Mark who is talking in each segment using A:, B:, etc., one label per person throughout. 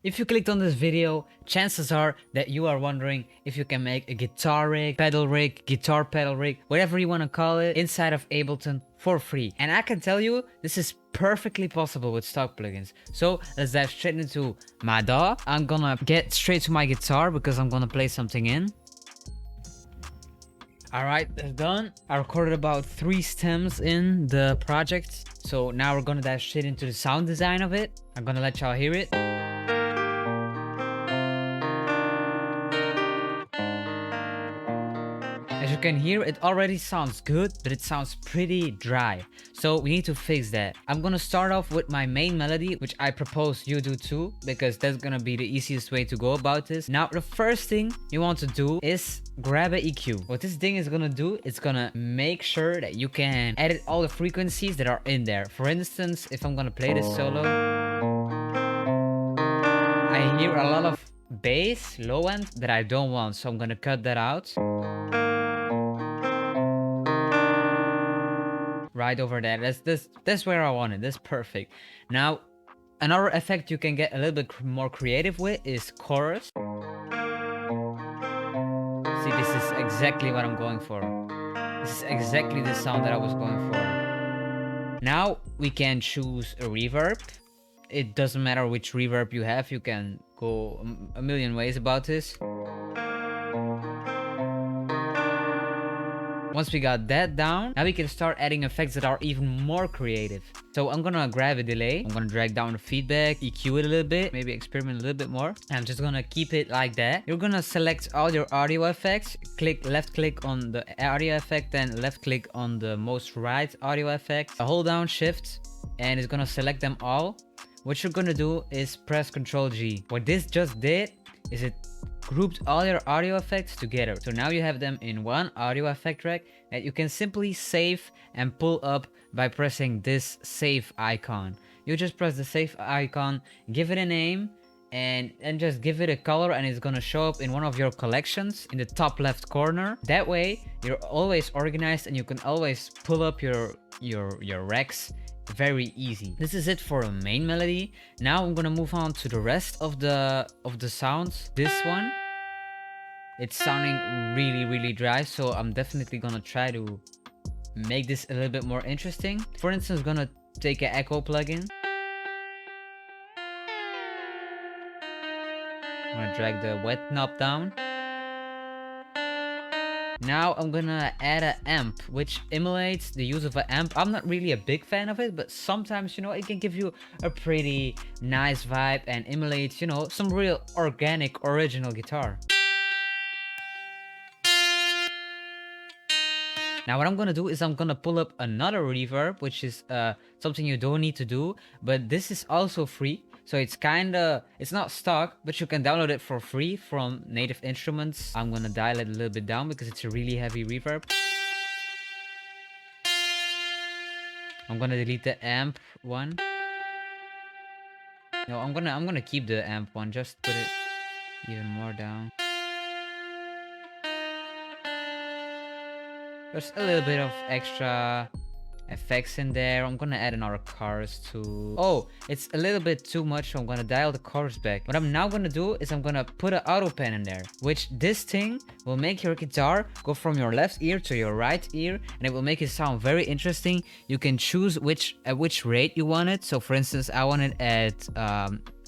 A: If you clicked on this video, chances are that you are wondering if you can make a guitar rig, pedal rig, guitar pedal rig, whatever you want to call it, inside of Ableton for free. And I can tell you, this is perfectly possible with stock plugins. So let's dive straight into my DAW. I'm gonna get straight to my guitar because I'm gonna play something in. Alright, that's done. I recorded about 3 stems in the project. So now we're gonna dive straight into the sound design of it. I'm gonna let y'all hear it. As you can hear, it already sounds good, but it sounds pretty dry. So we need to fix that. I'm gonna start off with my main melody, which I propose you do too, because that's gonna be the easiest way to go about this. Now, the first thing you want to do is grab an EQ. What this thing is gonna do, it's gonna make sure that you can edit all the frequencies that are in there. For instance, if I'm gonna play this solo, I hear a lot of bass, low end, that I don't want, so I'm gonna cut that out. Right over there. That's where I want it. That's perfect. Now, another effect you can get a little bit more creative with is chorus. See, this is exactly what I'm going for. This is exactly the sound that I was going for. Now we can choose a reverb. It doesn't matter which reverb you have. You can go a million ways about this. Once we got that down, now we can start adding effects that are even more creative. So I'm gonna grab a delay. I'm gonna drag down the feedback, EQ it a little bit, maybe experiment a little bit more. And I'm just gonna keep it like that. You're gonna select all your audio effects, left click on the audio effect, then left click on the most right audio effect. Hold down shift and it's gonna select them all. What you're gonna do is press Ctrl G. What this just did is it grouped all your audio effects together. So now you have them in one audio effect track that you can simply save and pull up by pressing this save icon. You just press the save icon, give it a name, and just give it a color, and it's gonna show up in one of your collections in the top left corner. That way you're always organized and you can always pull up your racks very easy. This is it for a main melody. Now I'm gonna move on to the rest of the sounds. This one, it's sounding really dry, so I'm definitely gonna try to make this a little bit more interesting. For instance, I'm gonna take an echo plugin. I'm gonna drag the wet knob down. Now I'm gonna add an amp, which emulates the use of an amp. I'm not really a big fan of it, but sometimes, you know, it can give you a pretty nice vibe and emulates, you know, some real organic, original guitar. Now what I'm gonna do is I'm gonna pull up another reverb, which is something you don't need to do, but this is also free. So it's not stock, but you can download it for free from Native Instruments. I'm gonna dial it a little bit down because it's a really heavy reverb. I'm gonna delete the amp one. No, I'm gonna keep the amp one, just put it even more down. There's a little bit of extra effects in there. I'm gonna add another chorus too. Oh, it's a little bit too much, so I'm gonna dial the chorus back. What I'm now gonna do is I'm gonna put an auto pan in there, which this thing will make your guitar go from your left ear to your right ear, and it will make it sound very interesting. You can choose at which rate you want it. So for instance, I want it at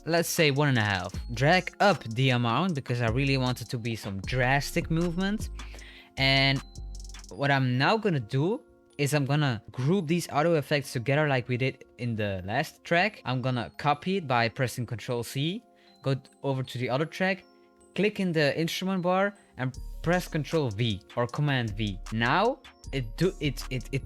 A: let's say 1.5. Drag up the amount because I really want it to be some drastic movement. And what I'm now gonna do is I'm gonna group these audio effects together like we did in the last track. I'm gonna copy it by pressing Ctrl C, go over to the other track, click in the instrument bar and press Ctrl V or Command V. Now it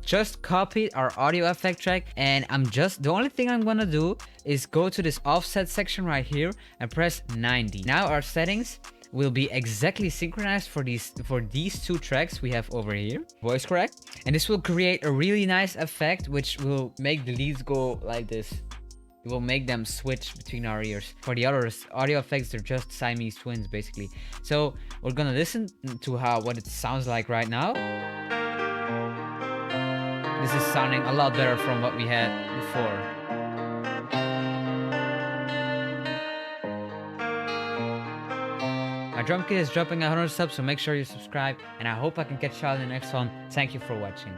A: just copied our audio effect track, and the only thing I'm gonna do is go to this offset section right here and press 90. Now our settings will be exactly synchronized for these two tracks we have over here, voice crack, and this will create a really nice effect which will make the leads go like this. It will make them switch between our ears. For the others, audio effects, they're just Siamese twins basically. So we're gonna listen to what it sounds like right now. This is sounding a lot better from what we had before. drum kit is dropping 100 subs, so make sure you subscribe. And I hope I can catch y'all in the next one. Thank you for watching.